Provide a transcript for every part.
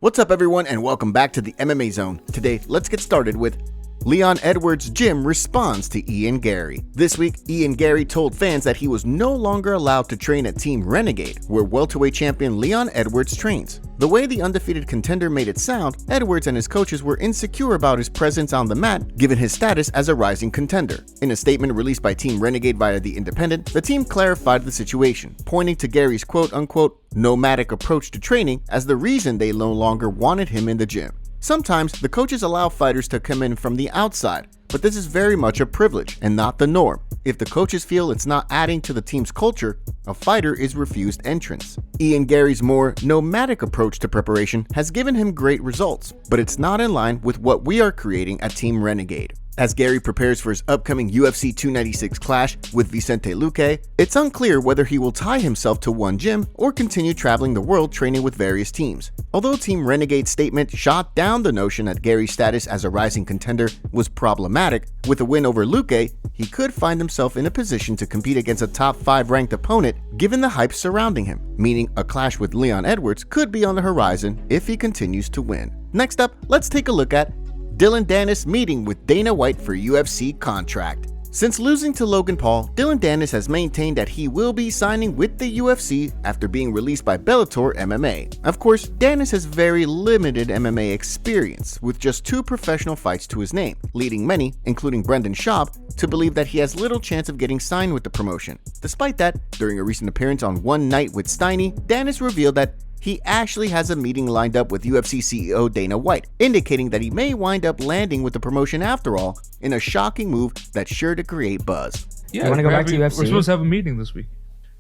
What's up everyone and welcome back to the MMA Zone. Today, let's get started with Leon Edwards' gym responds to Ian Garry. This week, Ian Garry told fans that he was no longer allowed to train at Team Renegade, where welterweight champion Leon Edwards trains. The way the undefeated contender made it sound, Edwards and his coaches were insecure about his presence on the mat given his status as a rising contender. In a statement released by Team Renegade via The Independent, the team clarified the situation, pointing to Garry's quote-unquote nomadic approach to training as the reason they no longer wanted him in the gym. Sometimes, the coaches allow fighters to come in from the outside, but this is very much a privilege and not the norm. If the coaches feel it's not adding to the team's culture, a fighter is refused entrance. Ian Garry's more nomadic approach to preparation has given him great results, but it's not in line with what we are creating at Team Renegade. As Garry prepares for his upcoming UFC 296 clash with Vicente Luque, it's unclear whether he will tie himself to one gym or continue traveling the world training with various teams. Although Team Renegade's statement shot down the notion that Garry's status as a rising contender was problematic, with a win over Luque, he could find himself in a position to compete against a top 5 ranked opponent given the hype surrounding him, meaning a clash with Leon Edwards could be on the horizon if he continues to win. Next up, let's take a look at Dillon Danis meeting with Dana White for UFC contract. Since losing to Logan Paul, Dillon Danis has maintained that he will be signing with the UFC after being released by Bellator MMA. Of course, Danis has very limited MMA experience, with just 2 professional fights to his name, leading many, including Brendan Schaub, to believe that he has little chance of getting signed with the promotion. Despite that, during a recent appearance on One Night with Steiny, Danis revealed that he actually has a meeting lined up with UFC CEO Dana White, indicating that he may wind up landing with the promotion after all, in a shocking move that's sure to create buzz. Yeah, you want to go back to UFC? We're supposed to have a meeting this week.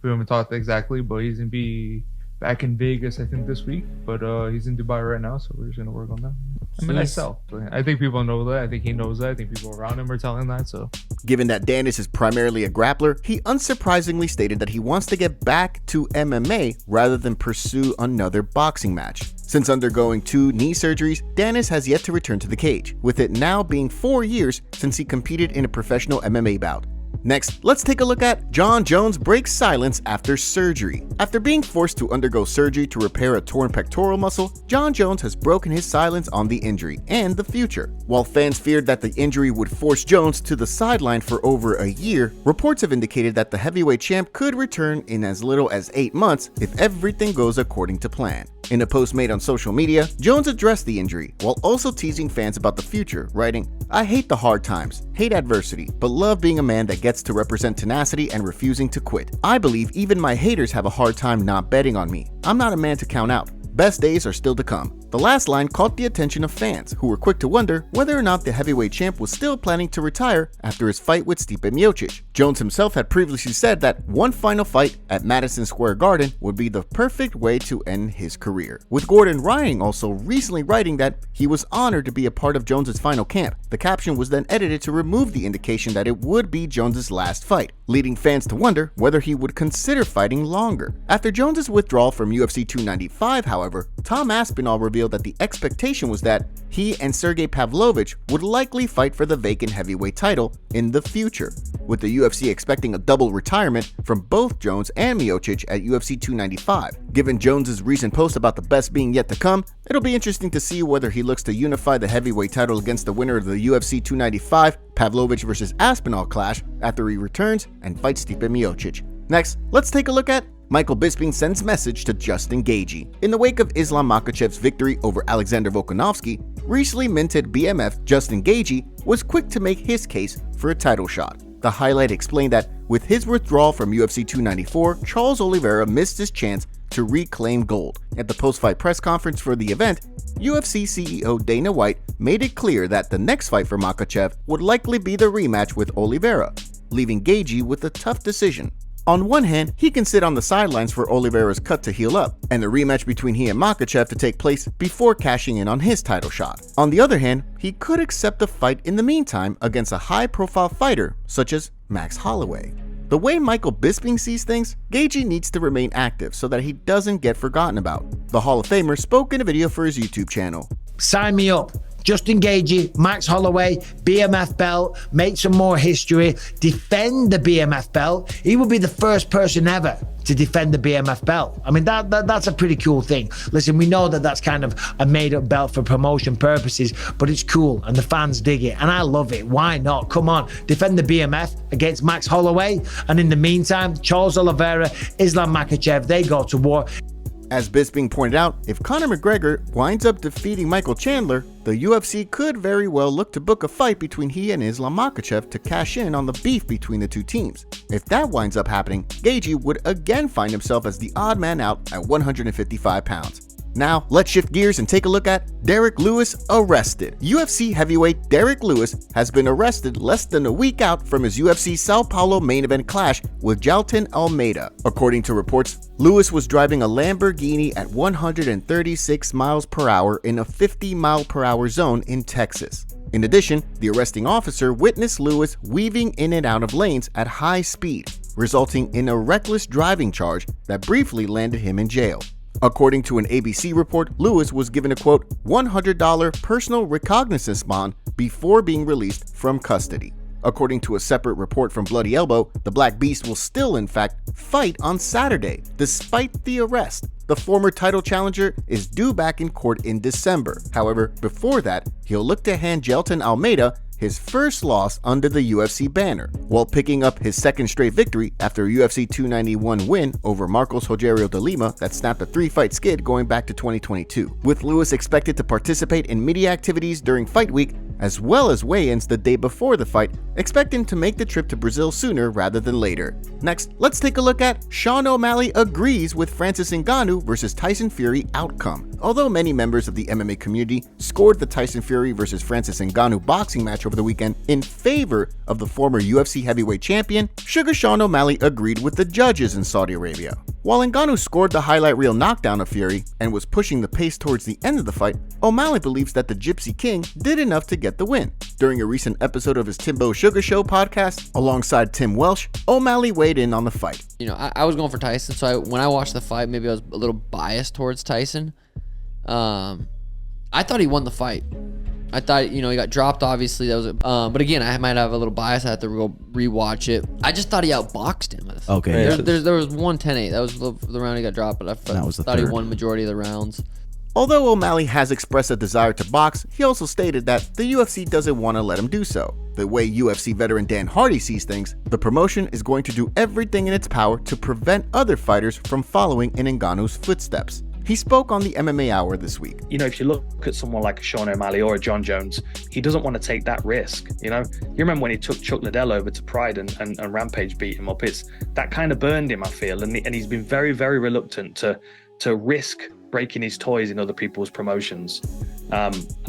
We haven't talked exactly, but he's going to be back in Vegas, I think, this week. But he's in Dubai right now, so we're just going to work on that. I mean, I think people know that. I think he knows that. I think people around him are telling that. So, given that Danis is primarily a grappler, he unsurprisingly stated that he wants to get back to MMA rather than pursue another boxing match. Since undergoing 2 knee surgeries, Danis has yet to return to the cage, with it now being 4 years since he competed in a professional MMA bout. Next, let's take a look at Jon Jones breaks silence after surgery. After being forced to undergo surgery to repair a torn pectoral muscle, Jon Jones has broken his silence on the injury and the future. While fans feared that the injury would force Jones to the sideline for over a year, reports have indicated that the heavyweight champ could return in as little as 8 months if everything goes according to plan. In a post made on social media, Jones addressed the injury, while also teasing fans about the future, writing, "I hate the hard times, hate adversity, but love being a man that gets to represent tenacity and refusing to quit. I believe even my haters have a hard time not betting on me. I'm not a man to count out. Best days are still to come." The last line caught the attention of fans, who were quick to wonder whether or not the heavyweight champ was still planning to retire after his fight with Stipe Miocic. Jones himself had previously said that one final fight at Madison Square Garden would be the perfect way to end his career, with Gordon Ryan also recently writing that he was honored to be a part of Jones's final camp. The caption was then edited to remove the indication that it would be Jones's last fight, leading fans to wonder whether he would consider fighting longer. After Jones's withdrawal from UFC 295, however, Tom Aspinall revealed that the expectation was that he and Sergey Pavlovich would likely fight for the vacant heavyweight title in the future, with the UFC expecting a double retirement from both Jones and Miocic at UFC 295. Given Jones's recent post about the best being yet to come, it'll be interesting to see whether he looks to unify the heavyweight title against the winner of the UFC 295 Pavlovich vs. Aspinall clash after he returns and fights Stipe Miocic. Next, let's take a look at Michael Bisping sends message to Justin Gaethje. In the wake of Islam Makhachev's victory over Alexander Volkanovski, recently minted BMF Justin Gaethje was quick to make his case for a title shot. The highlight explained that with his withdrawal from UFC 294, Charles Oliveira missed his chance to reclaim gold. At the post-fight press conference for the event, UFC CEO Dana White made it clear that the next fight for Makhachev would likely be the rematch with Oliveira, leaving Gaethje with a tough decision. On one hand, he can sit on the sidelines for Oliveira's cut to heal up, and the rematch between he and Makhachev to take place before cashing in on his title shot. On the other hand, he could accept the fight in the meantime against a high-profile fighter such as Max Holloway. The way Michael Bisping sees things, Gaethje needs to remain active so that he doesn't get forgotten about. The Hall of Famer spoke in a video for his YouTube channel. Sign me up. Justin Gaethje, Max Holloway, BMF belt, make some more history, defend the BMF belt. He will be the first person ever to defend the BMF belt. I mean, that's a pretty cool thing. Listen, we know that that's kind of a made-up belt for promotion purposes, but it's cool and the fans dig it, and I love it. Why not? Come on, defend the BMF against Max Holloway, and in the meantime, Charles Oliveira, Islam Makhachev, they go to war. As Bisping pointed out, if Conor McGregor winds up defeating Michael Chandler, the UFC could very well look to book a fight between he and Islam Makhachev to cash in on the beef between the two teams. If that winds up happening, Gaethje would again find himself as the odd man out at 155 pounds. Now, let's shift gears and take a look at Derrick Lewis arrested. UFC heavyweight Derrick Lewis has been arrested less than a week out from his UFC Sao Paulo main event clash with Jailton Almeida. According to reports, Lewis was driving a Lamborghini at 136 miles per hour in a 50-mile-per-hour zone in Texas. In addition, the arresting officer witnessed Lewis weaving in and out of lanes at high speed, resulting in a reckless driving charge that briefly landed him in jail. According to an ABC report, Lewis was given a quote, $100 personal recognizance bond before being released from custody. According to a separate report from Bloody Elbow, the Black Beast will still in fact fight on Saturday, despite the arrest. The former title challenger is due back in court in December. However, before that, he'll look to hand Jailton Almeida his first loss under the UFC banner, while picking up his second straight victory after a UFC 291 win over Marcos Rogerio de Lima that snapped a 3-fight skid going back to 2022. With Lewis expected to participate in media activities during fight week, as well as weigh-ins the day before the fight, expect him to make the trip to Brazil sooner rather than later. Next, let's take a look at Sean O'Malley agrees with Francis Ngannou versus Tyson Fury outcome. Although many members of the MMA community scored the Tyson Fury versus Francis Ngannou boxing match over the weekend in favor of the former UFC heavyweight champion, Sugar Sean O'Malley agreed with the judges in Saudi Arabia. While Ngannou scored the highlight reel knockdown of Fury and was pushing the pace towards the end of the fight, O'Malley believes that the Gypsy King did enough to get the win. During a recent episode of his Timbo Sugar Show podcast, alongside Tim Welsh, O'Malley weighed in on the fight. You know, I was going for Tyson, so when I watched the fight, maybe I was a little biased towards Tyson. I thought he won the fight. I thought, you know, he got dropped, obviously. That was, but again, I might have a little bias. I have to go rewatch it. I just thought he outboxed him. Okay. There was 1-10-8. That was the round he got dropped, but I thought he won majority of the rounds. Although O'Malley has expressed a desire to box, he also stated that the UFC doesn't want to let him do so. The way UFC veteran Dan Hardy sees things, the promotion is going to do everything in its power to prevent other fighters from following in Ngannou's footsteps. He spoke on the MMA Hour this week. You know, if you look at someone like a Sean O'Malley or a Jon Jones, he doesn't want to take that risk. You know, you remember when he took Chuck Liddell over to Pride and Rampage beat him up? It's that kind of burned him, I feel, and he's been very, very reluctant to risk breaking his toys in other people's promotions.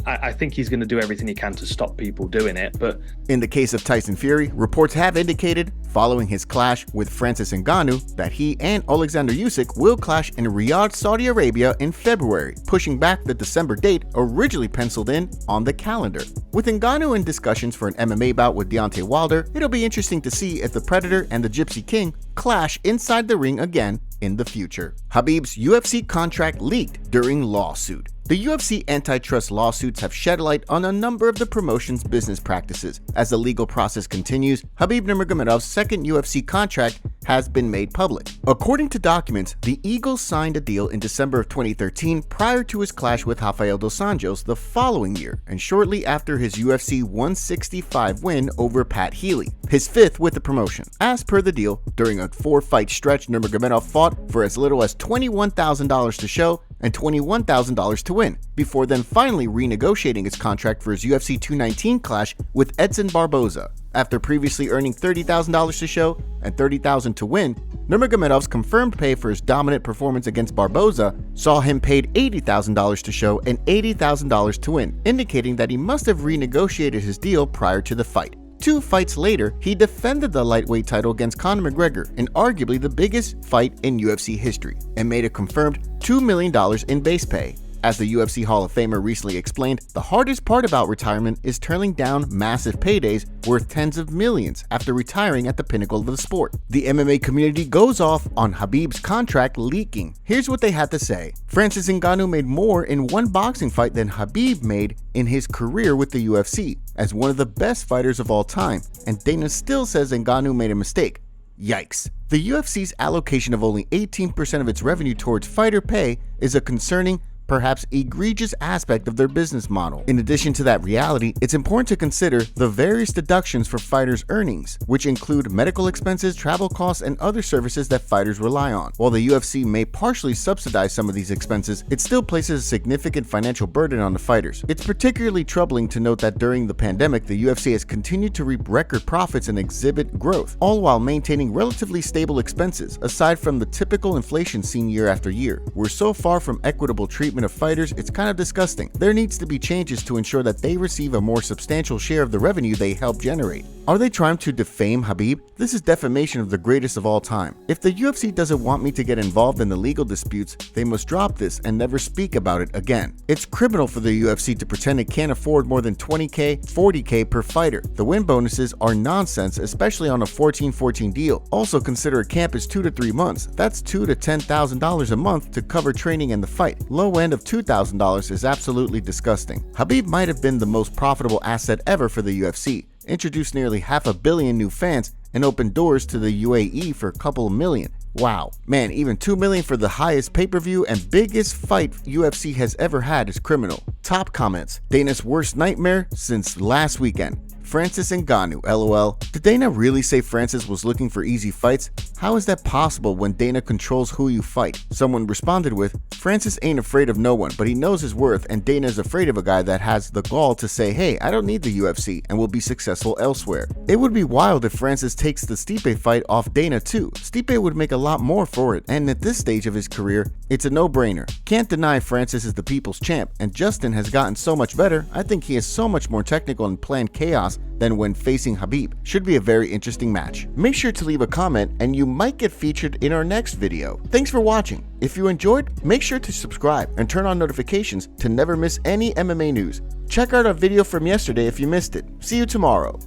I think he's going to do everything he can to stop people doing it. But in the case of Tyson Fury, reports have indicated, following his clash with Francis Ngannou, that he and Alexander Usyk will clash in Riyadh, Saudi Arabia in February, pushing back the December date originally penciled in on the calendar. With Ngannou in discussions for an MMA bout with Deontay Wilder, it'll be interesting to see if the Predator and the Gypsy King clash inside the ring again in the future. Khabib's UFC contract leaked during lawsuit. The UFC antitrust lawsuits have shed light on a number of the promotion's business practices. As the legal process continues, Khabib Nurmagomedov's second UFC contract has been made public. According to documents, the Eagles signed a deal in December of 2013 prior to his clash with Rafael dos Anjos the following year, and shortly after his UFC 165 win over Pat Healy, his fifth with the promotion. As per the deal, during a 4-fight stretch, Nurmagomedov fought for as little as $21,000 to show and $21,000 to win, before then finally renegotiating his contract for his UFC 219 clash with Edson Barboza. After previously earning $30,000 to show and $30,000 to win, Nurmagomedov's confirmed pay for his dominant performance against Barboza saw him paid $80,000 to show and $80,000 to win, indicating that he must have renegotiated his deal prior to the fight. 2 fights later, he defended the lightweight title against Conor McGregor in arguably the biggest fight in UFC history, and made a confirmed $2 million in base pay. As the UFC Hall of Famer recently explained, the hardest part about retirement is turning down massive paydays worth tens of millions after retiring at the pinnacle of the sport. The MMA community goes off on Khabib's contract leaking. Here's what they had to say. Francis Ngannou made more in one boxing fight than Khabib made in his career with the UFC, as one of the best fighters of all time, and Dana still says Ngannou made a mistake. Yikes. The UFC's allocation of only 18% of its revenue towards fighter pay is a concerning, perhaps egregious aspect of their business model. In addition to that reality, it's important to consider the various deductions for fighters' earnings, which include medical expenses, travel costs, and other services that fighters rely on. While the UFC may partially subsidize some of these expenses, it still places a significant financial burden on the fighters. It's particularly troubling to note that during the pandemic, the UFC has continued to reap record profits and exhibit growth, all while maintaining relatively stable expenses, aside from the typical inflation seen year after year. We're so far from equitable treatment of fighters, it's kind of disgusting. There needs to be changes to ensure that they receive a more substantial share of the revenue they help generate. Are they trying to defame Khabib? This is defamation of the greatest of all time. If the UFC doesn't want me to get involved in the legal disputes, they must drop this and never speak about it again. It's criminal for the UFC to pretend it can't afford more than $20K, $40K per fighter. The win bonuses are nonsense, especially on a 14-14 deal. Also consider a camp is 2 to 3 months. That's $2,000 to $10,000 a month to cover training and the fight. Low end of $2,000 is absolutely disgusting. Khabib might have been the most profitable asset ever for the UFC, introduced nearly 500 million new fans, and opened doors to the UAE for a couple of million. Wow. Man, even $2 million for the highest pay-per-view and biggest fight UFC has ever had is criminal. Top comments. Dana's worst nightmare since last weekend. Francis Ngannou, LOL. Did Dana really say Francis was looking for easy fights? How is that possible when Dana controls who you fight? Someone responded with, Francis ain't afraid of no one, but he knows his worth, and Dana is afraid of a guy that has the gall to say, hey, I don't need the UFC and will be successful elsewhere. It would be wild if Francis takes the Stipe fight off Dana too. Stipe would make a lot more for it, and at this stage of his career, it's a no-brainer. Can't deny Francis is the people's champ, and Justin has gotten so much better. I think he is so much more technical and planned chaos than when facing Khabib. Should be a very interesting match. Make sure to leave a comment and you might get featured in our next video. Thanks for watching. If you enjoyed, make sure to subscribe and turn on notifications to never miss any MMA news. Check out our video from yesterday if you missed it. See you tomorrow.